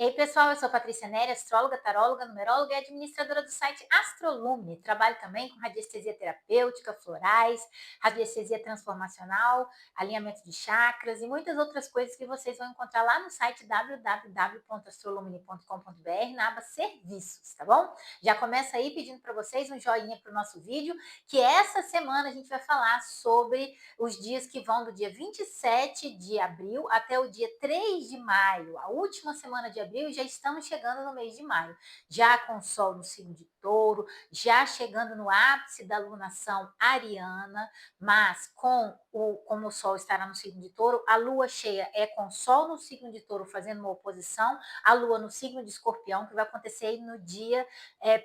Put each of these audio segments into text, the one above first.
Ei, pessoal, eu sou Patrícia Neri, astróloga, taróloga, numeróloga e administradora do site Astrolume. Trabalho também com radiestesia terapêutica, florais, radiestesia transformacional, alinhamento de chakras e muitas outras coisas que vocês vão encontrar lá no site www.astrolumine.com.br na aba Serviços, tá bom? Já começa aí pedindo para vocês um joinha para o nosso vídeo, que essa semana a gente vai falar sobre os dias que vão do dia 27 de abril até o dia 3 de maio, a última semana de abril, e já estamos chegando no mês de maio, já com o Sol no signo de Touro, já chegando no ápice da lunação ariana, mas como o Sol estará no signo de Touro, a Lua cheia é com o Sol no signo de Touro fazendo uma oposição à Lua no signo de Escorpião, que vai acontecer aí no dia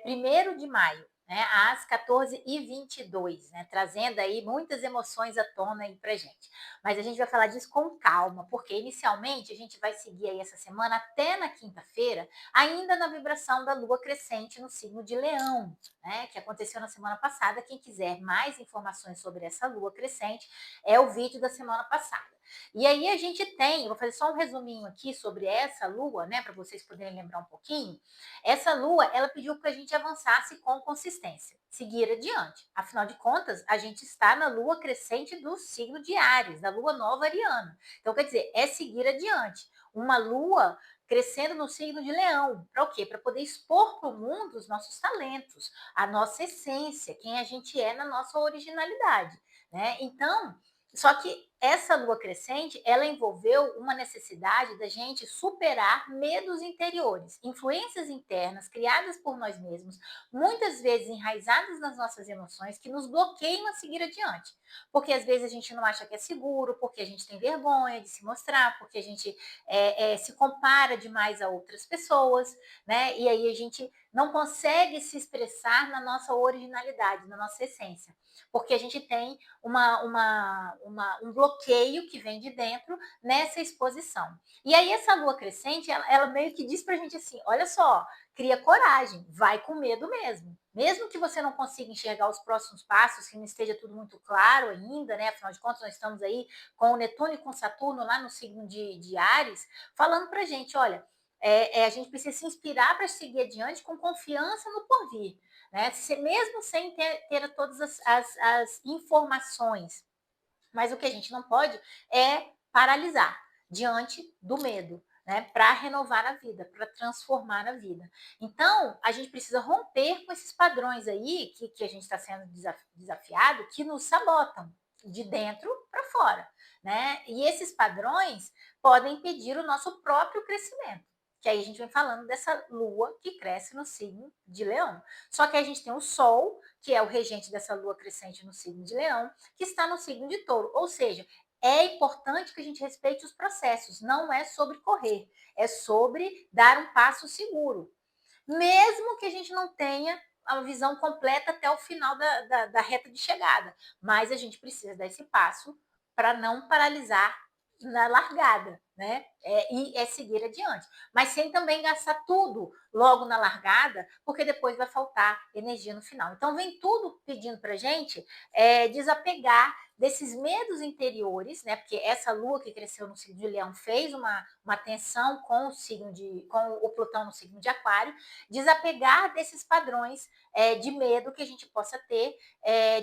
1º de maio, né, às 14h22, né, trazendo aí muitas emoções à tona aí pra gente. Mas a gente vai falar disso com calma, porque inicialmente a gente vai seguir aí essa semana até na quinta-feira, ainda na vibração da lua crescente no signo de Leão, né, que aconteceu na semana passada. Quem quiser mais informações sobre essa lua crescente, é o vídeo da semana passada. E aí a gente tem, vou fazer só um resuminho aqui sobre essa lua, né, para vocês poderem lembrar um pouquinho. Essa lua, ela pediu que a gente avançasse com consistência, seguir adiante. Afinal de contas, a gente está na lua crescente do signo de Áries, da lua nova ariana. Então, quer dizer, é seguir adiante. Uma lua crescendo no signo de Leão. Para o quê? Para poder expor para o mundo os nossos talentos, a nossa essência, quem a gente é na nossa originalidade, né? Então, só que essa lua crescente, ela envolveu uma necessidade da gente superar medos interiores, influências internas criadas por nós mesmos, muitas vezes enraizadas nas nossas emoções, que nos bloqueiam a seguir adiante. Porque às vezes a gente não acha que é seguro, porque a gente tem vergonha de se mostrar, porque a gente se compara demais a outras pessoas, né? E aí a gente não consegue se expressar na nossa originalidade, na nossa essência, porque a gente tem um bloqueio que vem de dentro nessa exposição. E aí essa lua crescente, ela meio que diz pra gente assim, olha só, cria coragem, vai com medo mesmo. Mesmo que você não consiga enxergar os próximos passos, que não esteja tudo muito claro ainda, né? Afinal de contas, nós estamos aí com o Netuno e com Saturno lá no signo de Áries, falando pra gente, olha, a gente precisa se inspirar para seguir adiante com confiança no porvir, né? Mesmo sem ter todas as informações. Mas o que a gente não pode é paralisar diante do medo, né? Para renovar a vida, para transformar a vida. Então, a gente precisa romper com esses padrões aí que a gente está sendo desafiado, que nos sabotam de dentro para fora, né? E esses padrões podem impedir o nosso próprio crescimento. Que aí a gente vem falando dessa lua que cresce no signo de Leão. Só que aí a gente tem o Sol, que é o regente dessa lua crescente no signo de Leão, que está no signo de Touro. Ou seja, é importante que a gente respeite os processos. Não é sobre correr, é sobre dar um passo seguro. Mesmo que a gente não tenha a visão completa até o final da reta de chegada. Mas a gente precisa dar esse passo para não paralisar na largada, né? E seguir adiante. Mas sem também gastar tudo logo na largada, porque depois vai faltar energia no final. Então, vem tudo pedindo para gente desapegar desses medos interiores, né? Porque essa lua que cresceu no signo de Leão fez uma tensão com o Plutão no signo de Aquário, desapegar desses padrões de medo que a gente possa ter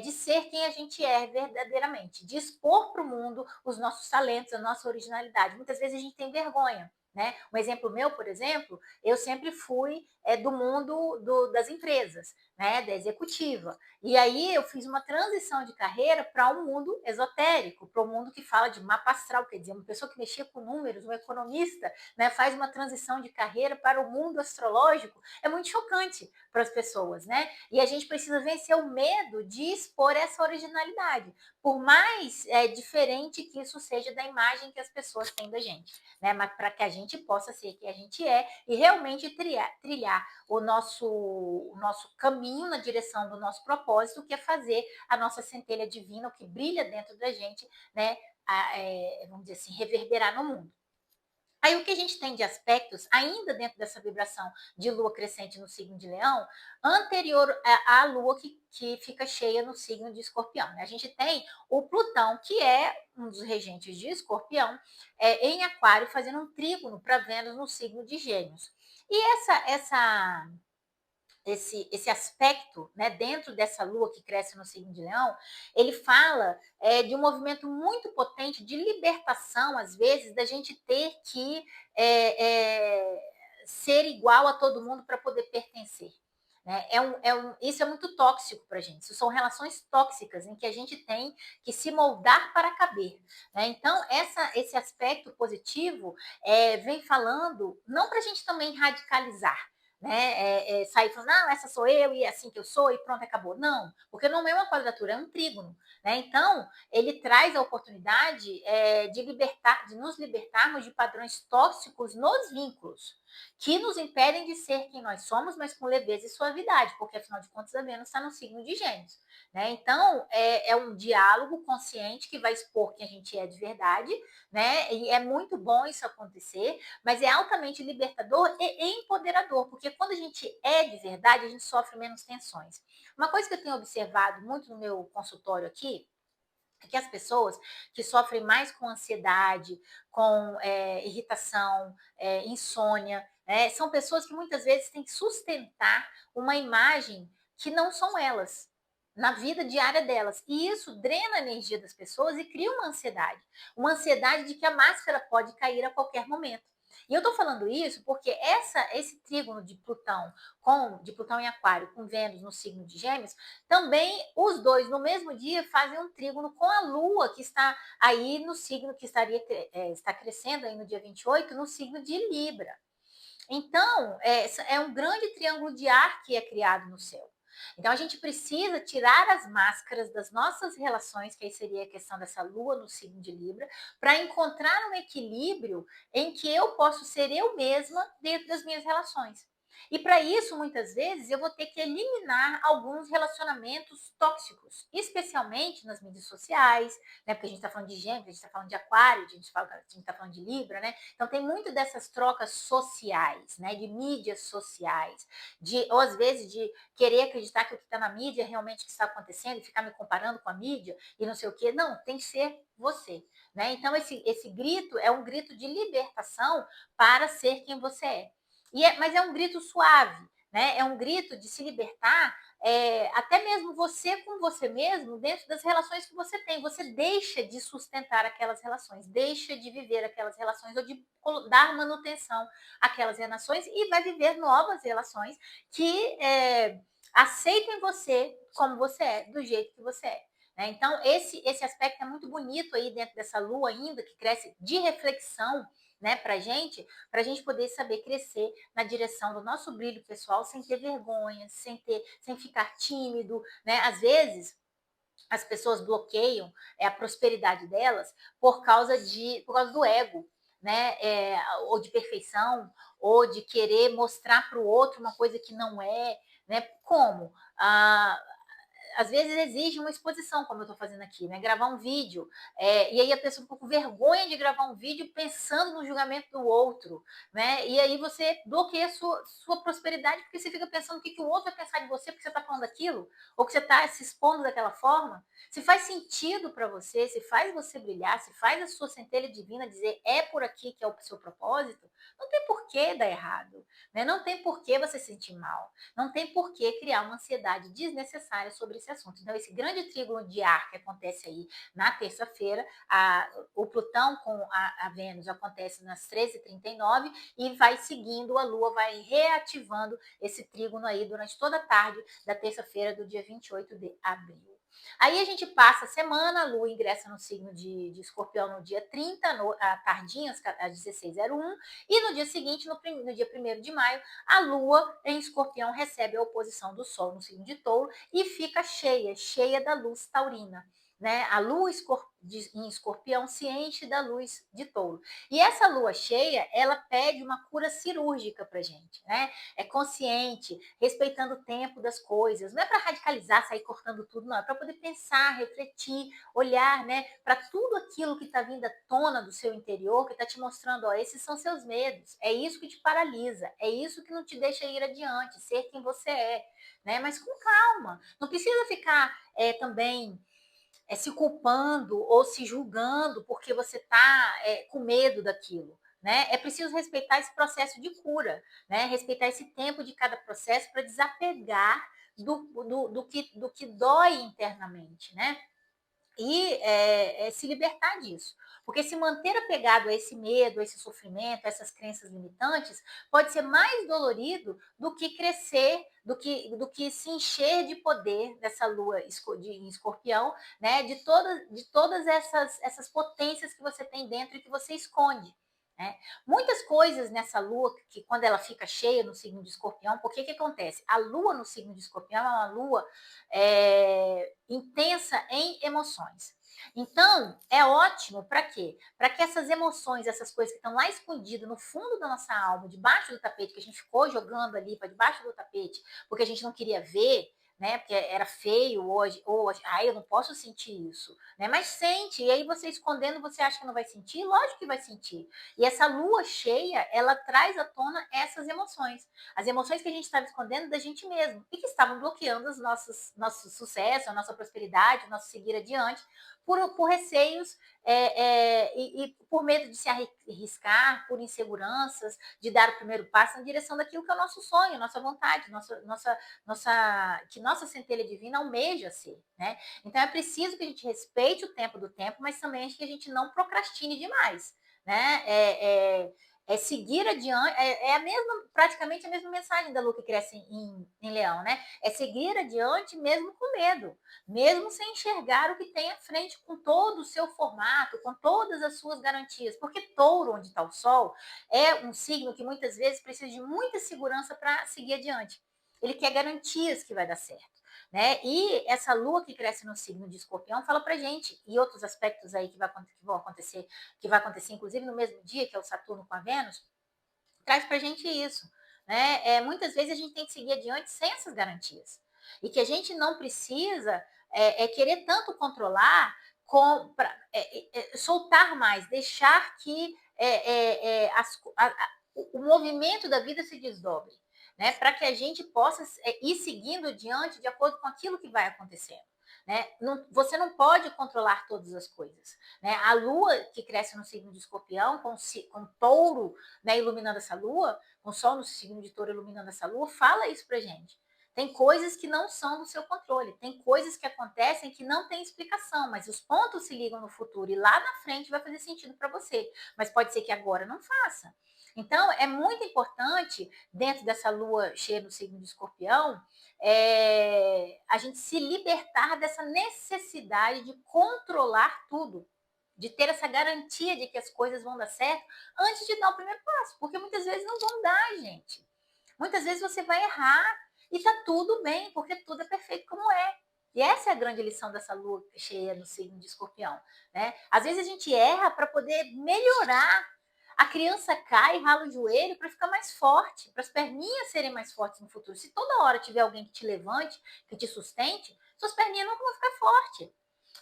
de ser quem a gente é verdadeiramente, de expor para o mundo os nossos talentos, a nossa originalidade. Muitas vezes a gente tem vergonha, né? Um exemplo meu, por exemplo, eu sempre fui do mundo das empresas, né, da executiva. E aí eu fiz uma transição de carreira para um mundo esotérico, para um mundo que fala de mapa astral, quer dizer, uma pessoa que mexia com números, um economista, né, faz uma transição de carreira para o mundo astrológico. É muito chocante para as pessoas, né? E a gente precisa vencer o medo de expor essa originalidade, por mais diferente que isso seja da imagem que as pessoas têm da gente, né? Mas para que a gente possa ser quem a gente é e realmente trilhar o nosso caminho na direção do nosso propósito, que é fazer a nossa centelha divina, o que brilha dentro da gente, né? Vamos dizer assim, reverberar no mundo. Aí o que a gente tem de aspectos, ainda dentro dessa vibração de lua crescente no signo de Leão, anterior à lua que fica cheia no signo de Escorpião, né? A gente tem o Plutão, que é um dos regentes de Escorpião, em Aquário, fazendo um trígono para Vênus no signo de Gêmeos. E esse aspecto, né, dentro dessa lua que cresce no signo de Leão, ele fala de um movimento muito potente de libertação, às vezes, da gente ter que ser igual a todo mundo para poder pertencer. Né? Isso é muito tóxico para a gente. Isso são relações tóxicas em que a gente tem que se moldar para caber. Né? Então, esse aspecto positivo vem falando, não para a gente também radicalizar, né? Sair falando, não, essa sou eu e é assim que eu sou e pronto, acabou. Não, porque não é uma quadratura, é um trígono. Né? Então, ele traz a oportunidade de nos libertarmos de padrões tóxicos nos vínculos, que nos impedem de ser quem nós somos, mas com leveza e suavidade, porque afinal de contas a Vênus está no signo de Gêmeos. Né? Então, é um diálogo consciente que vai expor quem a gente é de verdade, né? E é muito bom isso acontecer, mas é altamente libertador e empoderador, porque quando a gente é de verdade, a gente sofre menos tensões. Uma coisa que eu tenho observado muito no meu consultório aqui é que as pessoas que sofrem mais com ansiedade, com irritação, insônia, são pessoas que muitas vezes têm que sustentar uma imagem que não são elas na vida diária delas. E isso drena a energia das pessoas e cria uma ansiedade de que a máscara pode cair a qualquer momento. E eu estou falando isso porque esse trígono de Plutão em Aquário com Vênus no signo de Gêmeos, também os dois no mesmo dia fazem um trígono com a Lua, que está aí no signo que está crescendo aí no dia 28, no signo de Libra. Então, é um grande triângulo de ar que é criado no céu. Então, a gente precisa tirar as máscaras das nossas relações, que aí seria a questão dessa lua no signo de Libra, para encontrar um equilíbrio em que eu posso ser eu mesma dentro das minhas relações. E para isso, muitas vezes, eu vou ter que eliminar alguns relacionamentos tóxicos, especialmente nas mídias sociais, né? Porque a gente está falando de Gêmeos, a gente está falando de Aquário, a gente está falando de Libra, né? Então tem muito dessas trocas sociais, né? De mídias sociais, ou às vezes de querer acreditar que o que está na mídia é realmente o que está acontecendo e ficar me comparando com a mídia e não sei o quê. Não, tem que ser você, né? Então esse grito é um grito de libertação para ser quem você é. Mas é um grito suave, né? É um grito de se libertar, até mesmo você com você mesmo, dentro das relações que você tem. Você deixa de sustentar aquelas relações, deixa de viver aquelas relações ou de dar manutenção àquelas relações e vai viver novas relações que aceitem você como você é, do jeito que você é. Né? Então, esse aspecto é muito bonito aí dentro dessa lua ainda, que cresce de reflexão, né, para a gente poder saber crescer na direção do nosso brilho pessoal sem ter vergonha, sem ficar tímido, né? Às vezes as pessoas bloqueiam a prosperidade delas por causa do ego, né? Ou de perfeição, ou de querer mostrar para o outro uma coisa que não é, né? Como? Às vezes exige uma exposição, como eu estou fazendo aqui, né? Gravar um vídeo. E aí a pessoa ficou com vergonha de gravar um vídeo pensando no julgamento do outro, né? E aí você bloqueia a sua prosperidade porque você fica pensando o que o outro vai pensar de você porque você está falando aquilo, ou que você está se expondo daquela forma. Se faz sentido para você, se faz você brilhar, se faz a sua centelha divina dizer é por aqui que é o seu propósito, não tem por que dar errado, né? Não tem por que você se sentir mal, não tem por que criar uma ansiedade desnecessária sobre esse assunto. Então, esse grande trígono de ar que acontece aí na terça-feira, o Plutão com a Vênus acontece nas 13h39 e vai seguindo, a Lua vai reativando esse trígono aí durante toda a tarde da terça-feira do dia 28 de abril. Aí a gente passa a semana, a Lua ingressa no signo de Escorpião no dia 30, à tardinha, às 16h01, e no dia seguinte, no dia 1º de maio, a Lua em Escorpião recebe a oposição do Sol no signo de Touro e fica cheia da luz taurina. né? A lua em escorpião se enche da luz de touro. E essa lua cheia, ela pede uma cura cirúrgica pra gente, né? É consciente, respeitando o tempo das coisas. Não é para radicalizar, sair cortando tudo, não. É para poder pensar, refletir, olhar, né, para tudo aquilo que está vindo à tona do seu interior, que está te mostrando, ó, esses são seus medos. É isso que te paralisa, é isso que não te deixa ir adiante, ser quem você é, né? Mas com calma. Não precisa ficar também se culpando ou se julgando porque você está com medo daquilo. Né? É preciso respeitar esse processo de cura, né? Respeitar esse tempo de cada processo para desapegar do que dói internamente, né? E se libertar disso. Porque se manter apegado a esse medo, a esse sofrimento, a essas crenças limitantes, pode ser mais dolorido do que crescer, do que se encher de poder dessa lua em escorpião, né? De todas essas potências que você tem dentro e que você esconde. Né? Muitas coisas nessa lua, que quando ela fica cheia no signo de escorpião, porque que acontece? A lua no signo de escorpião é uma lua intensa em emoções. Então, é ótimo para quê? Para que essas emoções, essas coisas que estão lá escondidas no fundo da nossa alma, debaixo do tapete, que a gente ficou jogando ali para debaixo do tapete, porque a gente não queria ver, né? Porque era feio hoje, eu não posso sentir isso, né? Mas sente, e aí você escondendo, você acha que não vai sentir? Lógico que vai sentir. E essa lua cheia, ela traz à tona essas emoções. As emoções que a gente estava escondendo da gente mesmo e que estavam bloqueando os nosso sucesso, a nossa prosperidade, o nosso seguir adiante, por receios e por medo de se arriscar, por inseguranças, de dar o primeiro passo na direção daquilo que é o nosso sonho, nossa vontade, que nossa centelha divina almeja ser. Né? Então é preciso que a gente respeite o tempo do tempo, mas também que a gente não procrastine demais. Né? Seguir adiante, praticamente a mesma mensagem da lua que cresce em Leão, né? É seguir adiante mesmo com medo, mesmo sem enxergar o que tem à frente, com todo o seu formato, com todas as suas garantias. Porque Touro, onde está o Sol, é um signo que muitas vezes precisa de muita segurança para seguir adiante. Ele quer garantias que vai dar certo. Né? E essa lua que cresce no signo de Escorpião fala pra gente, e outros aspectos aí que vão acontecer, que vai acontecer inclusive no mesmo dia, que é o Saturno com a Vênus, traz pra gente isso. Né? Muitas vezes a gente tem que seguir adiante sem essas garantias. E que a gente não precisa querer tanto controlar, soltar mais, deixar que o movimento da vida se desdobre, né? Para que a gente possa ir seguindo adiante de acordo com aquilo que vai acontecendo. Né? Você não pode controlar todas as coisas. Né? A lua que cresce no signo de Escorpião, com touro, né, iluminando essa lua, com o sol no signo de touro iluminando essa lua, fala isso pra gente. Tem coisas que não são do seu controle, tem coisas que acontecem que não tem explicação, mas os pontos se ligam no futuro e lá na frente vai fazer sentido para você. Mas pode ser que agora não faça. Então, é muito importante, dentro dessa lua cheia no signo de Escorpião, a gente se libertar dessa necessidade de controlar tudo, de ter essa garantia de que as coisas vão dar certo antes de dar o primeiro passo, porque muitas vezes não vão dar, gente. Muitas vezes você vai errar e tá tudo bem, porque tudo é perfeito como é. E essa é a grande lição dessa lua cheia no signo de Escorpião. Né? Às vezes a gente erra para poder melhorar. A criança cai, rala o joelho para ficar mais forte, para as perninhas serem mais fortes no futuro. Se toda hora tiver alguém que te levante, que te sustente, suas perninhas nunca vão ficar fortes.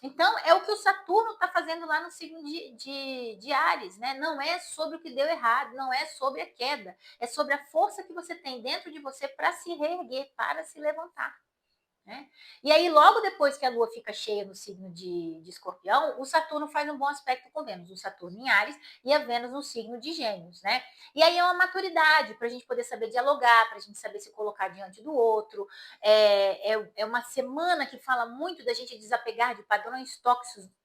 Então, é o que o Saturno está fazendo lá no signo de Áries, né? Não é sobre o que deu errado, não é sobre a queda, é sobre a força que você tem dentro de você para se reerguer, para se levantar. Né? E aí, logo depois que a Lua fica cheia no signo de Escorpião, o Saturno faz um bom aspecto com Vênus, o Saturno em Áries e a Vênus no signo de Gêmeos, né? E aí é uma maturidade para a gente poder saber dialogar, para a gente saber se colocar diante do outro. É uma semana que fala muito da gente desapegar de padrões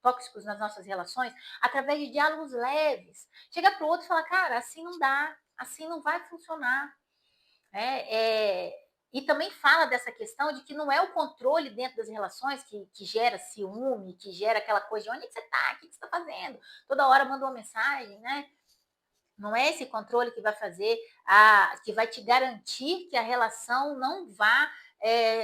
tóxicos nas nossas relações através de diálogos leves. Chegar para o outro e falar, cara, assim não dá, assim não vai funcionar. E também fala dessa questão de que não é o controle dentro das relações que gera ciúme, que gera aquela coisa de onde é que você está, o que você está fazendo, toda hora manda uma mensagem, né? Não é esse controle que vai fazer, que vai te garantir que a relação não vá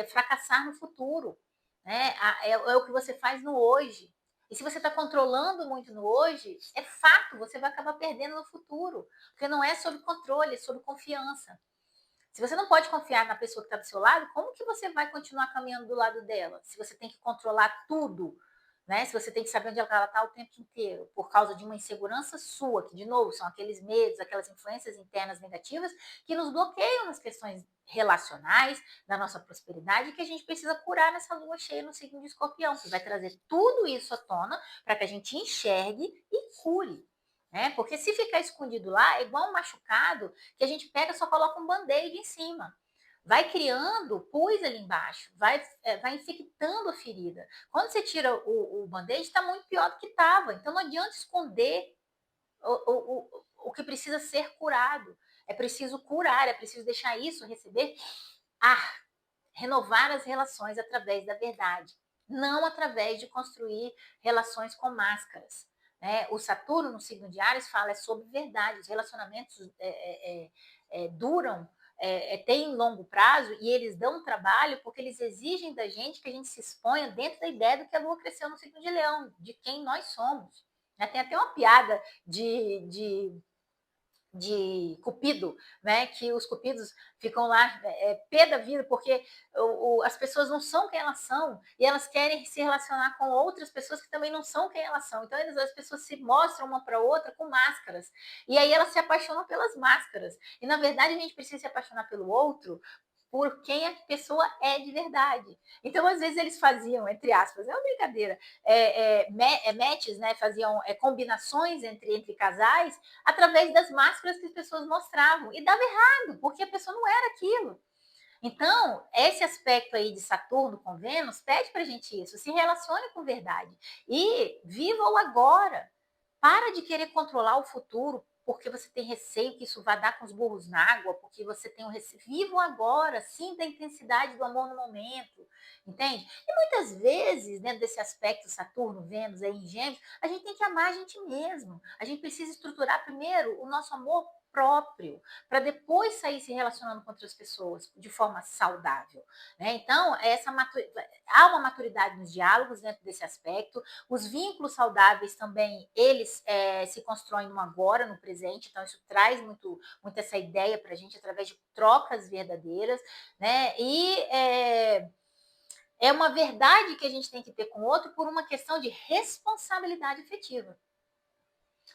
fracassar no futuro. né? É o que você faz no hoje. E se você está controlando muito no hoje, é fato, você vai acabar perdendo no futuro. Porque não é sobre controle, é sobre confiança. Se você não pode confiar na pessoa que está do seu lado, como que você vai continuar caminhando do lado dela? Se você tem que controlar tudo, né? Se você tem que saber onde ela está o tempo inteiro, por causa de uma insegurança sua, que, de novo, são aqueles medos, aquelas influências internas negativas que nos bloqueiam nas questões relacionais, da nossa prosperidade, que a gente precisa curar nessa lua cheia no signo de Escorpião, que vai trazer tudo isso à tona para que a gente enxergue e cure. Né? Porque se ficar escondido lá, é igual um machucado que a gente pega e só coloca um band-aid em cima. Vai criando pus ali embaixo, vai infectando a ferida. Quando você tira o band-aid, está muito pior do que estava. Então não adianta esconder o que precisa ser curado. É preciso curar, é preciso deixar isso receber ar, renovar as relações através da verdade, não através de construir relações com máscaras. Né? O Saturno, no signo de Áries, fala sobre verdade. Os relacionamentos duram, têm longo prazo e eles dão trabalho porque eles exigem da gente que a gente se exponha dentro da ideia do que a Lua cresceu no signo de Leão, de quem nós somos. Tem até uma piada de Cupido, né? Que os Cupidos ficam lá pé da vida porque as pessoas não são quem elas são e elas querem se relacionar com outras pessoas que também não são quem elas são. Então as pessoas se mostram uma para outra com máscaras e aí elas se apaixonam pelas máscaras. E na verdade a gente precisa se apaixonar pelo outro por quem a pessoa é de verdade. Então, às vezes, eles faziam, entre aspas, é uma brincadeira, matches, né? Faziam combinações entre casais através das máscaras que as pessoas mostravam. E dava errado, porque a pessoa não era aquilo. Então, esse aspecto aí de Saturno com Vênus pede para a gente isso. Se relacione com verdade. E viva o agora. Para de querer controlar o futuro porque você tem receio que isso vá dar com os burros na água, porque você tem um receio. Viva o agora, sinta a intensidade do amor no momento, entende? E muitas vezes, dentro desse aspecto Saturno, Vênus aí em Gêmeos, a gente tem que amar a gente mesmo. A gente precisa estruturar primeiro o nosso amor próprio, para depois sair se relacionando com outras pessoas de forma saudável. Né? Então, há uma maturidade nos diálogos dentro desse aspecto. Os vínculos saudáveis também, eles se constroem no agora, no presente. Então, isso traz muito essa ideia para a gente através de trocas verdadeiras. Né? E é uma verdade que a gente tem que ter com o outro por uma questão de responsabilidade afetiva.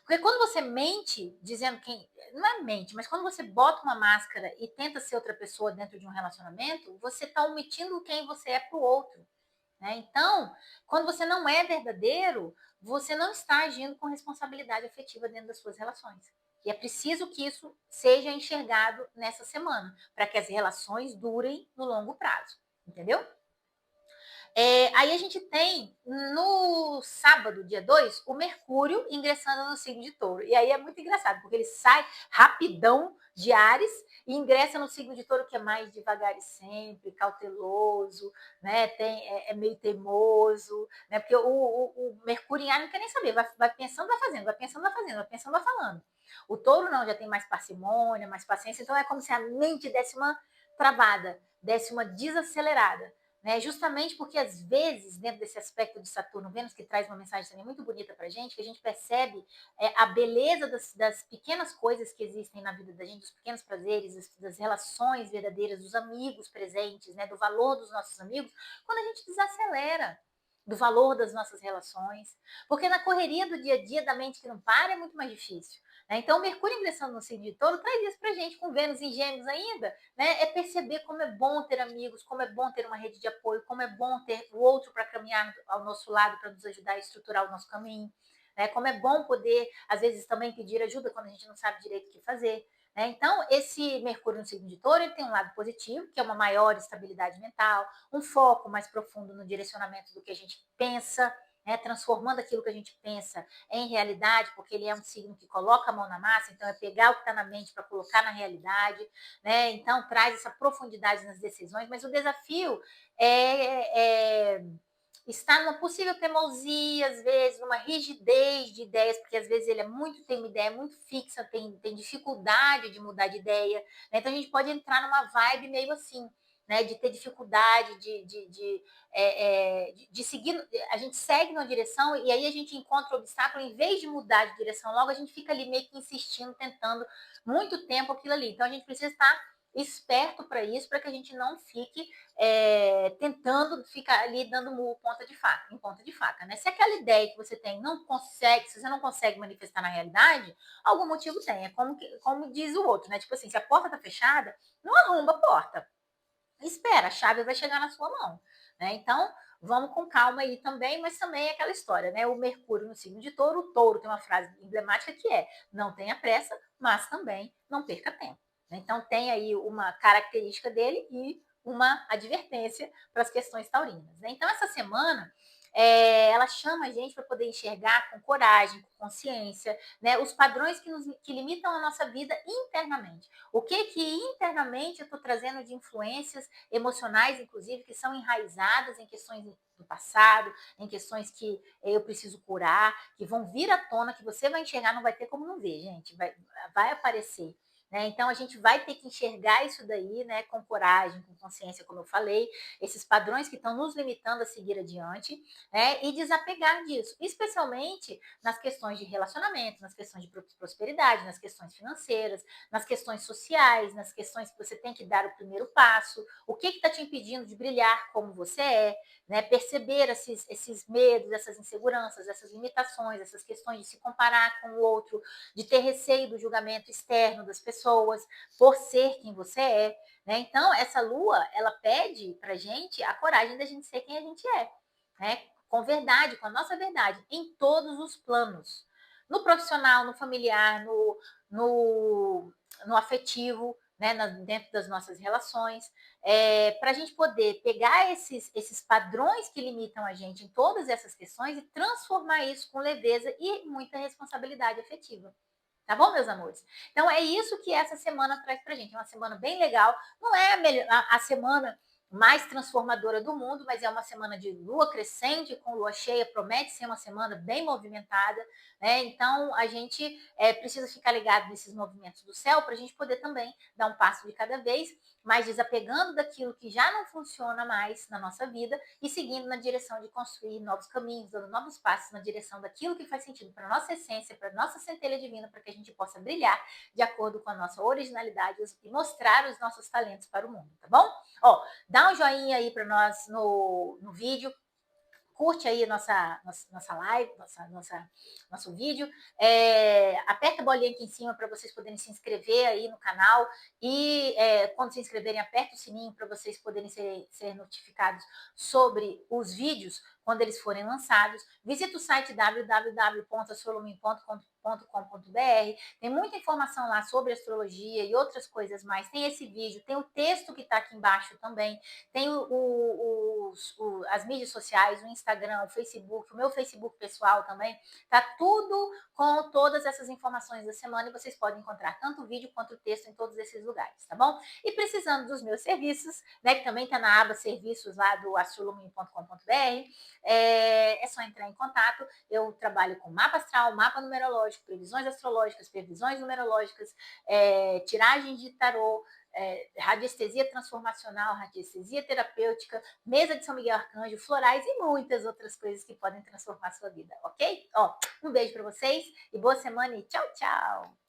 Porque quando você mente, dizendo quem. Não é mente, mas quando você bota uma máscara e tenta ser outra pessoa dentro de um relacionamento, você está omitindo quem você é para o outro. Né? Então, quando você não é verdadeiro, você não está agindo com responsabilidade afetiva dentro das suas relações. E é preciso que isso seja enxergado nessa semana, para que as relações durem no longo prazo. Entendeu? Aí a gente tem, no sábado, dia 2, o Mercúrio ingressando no signo de Touro. E aí é muito engraçado, porque ele sai rapidão de Áries e ingressa no signo de Touro, que é mais devagar e sempre, cauteloso, né? É meio teimoso, né? Porque o Mercúrio em Áries não quer nem saber, vai pensando, vai fazendo, vai pensando, vai fazendo, vai pensando, vai falando. O Touro não, já tem mais parcimônia, mais paciência, então é como se a mente desse uma travada, desse uma desacelerada. Né? Justamente porque, às vezes, dentro desse aspecto de Saturno, Vênus, que traz uma mensagem também muito bonita para a gente, que a gente percebe a beleza das pequenas coisas que existem na vida da gente, dos pequenos prazeres, das relações verdadeiras, dos amigos presentes, né? Do valor dos nossos amigos, quando a gente desacelera do valor das nossas relações. Porque na correria do dia a dia, da mente que não para, é muito mais difícil. Né? Então, Mercúrio ingressando no signo de Touro traz isso para a gente, com Vênus em Gêmeos ainda, né? É perceber como é bom ter amigos, como é bom ter uma rede de apoio, como é bom ter o outro para caminhar ao nosso lado, para nos ajudar a estruturar o nosso caminho. Né? Como é bom poder, às vezes, também pedir ajuda quando a gente não sabe direito o que fazer. Né? Então, esse Mercúrio no signo de Touro, ele tem um lado positivo, que é uma maior estabilidade mental, um foco mais profundo no direcionamento do que a gente pensa, né, transformando aquilo que a gente pensa em realidade, porque ele é um signo que coloca a mão na massa, então é pegar o que está na mente para colocar na realidade, né? Então traz essa profundidade nas decisões, mas o desafio está numa possível teimosia, às vezes, numa rigidez de ideias, porque às vezes ele tem uma ideia muito fixa, tem dificuldade de mudar de ideia, né? Então a gente pode entrar numa vibe meio assim, né, de ter dificuldade de seguir, a gente segue numa direção e aí a gente encontra obstáculo, em vez de mudar de direção logo, a gente fica ali meio que insistindo, tentando muito tempo aquilo ali. Então a gente precisa estar esperto para isso, para que a gente não fique tentando ficar ali dando murro ponta de faca, em ponta de faca, né? Se aquela ideia que você tem não consegue, se você não consegue manifestar na realidade, algum motivo tem. É como diz o outro, né? Tipo assim, se a porta tá fechada, não arromba a porta. Espera, a chave vai chegar na sua mão, né? Então, vamos com calma aí também, mas também é aquela história, né? O Mercúrio no signo de Touro, o Touro tem uma frase emblemática que é: não tenha pressa, mas também não perca tempo. Né? Então, tem aí uma característica dele e uma advertência para as questões taurinas. Né? Então, essa semana ela chama a gente para poder enxergar com coragem, com consciência, né, os padrões que limitam a nossa vida internamente. O que internamente eu estou trazendo de influências emocionais, inclusive, que são enraizadas em questões do passado, em questões que eu preciso curar, que vão vir à tona, que você vai enxergar, não vai ter como não ver, gente, vai aparecer. Né? Então, a gente vai ter que enxergar isso daí, né, com coragem, com consciência, como eu falei, esses padrões que estão nos limitando a seguir adiante, né, e desapegar disso, especialmente nas questões de relacionamento, nas questões de prosperidade, nas questões financeiras, nas questões sociais, nas questões que você tem que dar o primeiro passo, o que está te impedindo de brilhar como você é, né, perceber esses medos, essas inseguranças, essas limitações, essas questões de se comparar com o outro, de ter receio do julgamento externo das pessoas, por ser quem você é. Né? Então, essa lua, ela pede para gente a coragem da gente ser quem a gente é. Né? Com verdade, com a nossa verdade, em todos os planos. No profissional, no familiar, no afetivo, né, dentro das nossas relações, para a gente poder pegar esses padrões que limitam a gente em todas essas questões e transformar isso com leveza e muita responsabilidade afetiva. Tá bom, meus amores? Então, é isso que essa semana traz pra gente. É uma semana bem legal. Não é a semana mais transformadora do mundo, mas é uma semana de lua crescente com lua cheia, promete ser uma semana bem movimentada, né? Então, a gente precisa ficar ligado nesses movimentos do céu para a gente poder também dar um passo de cada vez, mas desapegando daquilo que já não funciona mais na nossa vida e seguindo na direção de construir novos caminhos, dando novos passos na direção daquilo que faz sentido para a nossa essência, para a nossa centelha divina, para que a gente possa brilhar de acordo com a nossa originalidade e mostrar os nossos talentos para o mundo, tá bom? Ó, dá um joinha aí para nós no vídeo, curte aí nossa live, nosso vídeo, aperta a bolinha aqui em cima para vocês poderem se inscrever aí no canal e quando se inscreverem, aperta o sininho para vocês poderem ser notificados sobre os vídeos quando eles forem lançados. Visita o site www.astrolomin.com.br, tem muita informação lá sobre astrologia e outras coisas mais. Tem esse vídeo, tem o texto que está aqui embaixo também, tem as mídias sociais, o Instagram, o Facebook, o meu Facebook pessoal também. Tá tudo com todas essas informações da semana e vocês podem encontrar tanto o vídeo quanto o texto em todos esses lugares, tá bom? E precisando dos meus serviços, né, que também tá na aba serviços lá do astrolomin.com.br, é só entrar em contato. Eu trabalho com mapa astral, mapa numerológico, previsões astrológicas, previsões numerológicas, tiragem de tarô, radiestesia transformacional, radiestesia terapêutica, mesa de São Miguel Arcanjo, florais e muitas outras coisas que podem transformar a sua vida, ok? Ó, um beijo para vocês e boa semana e tchau, tchau!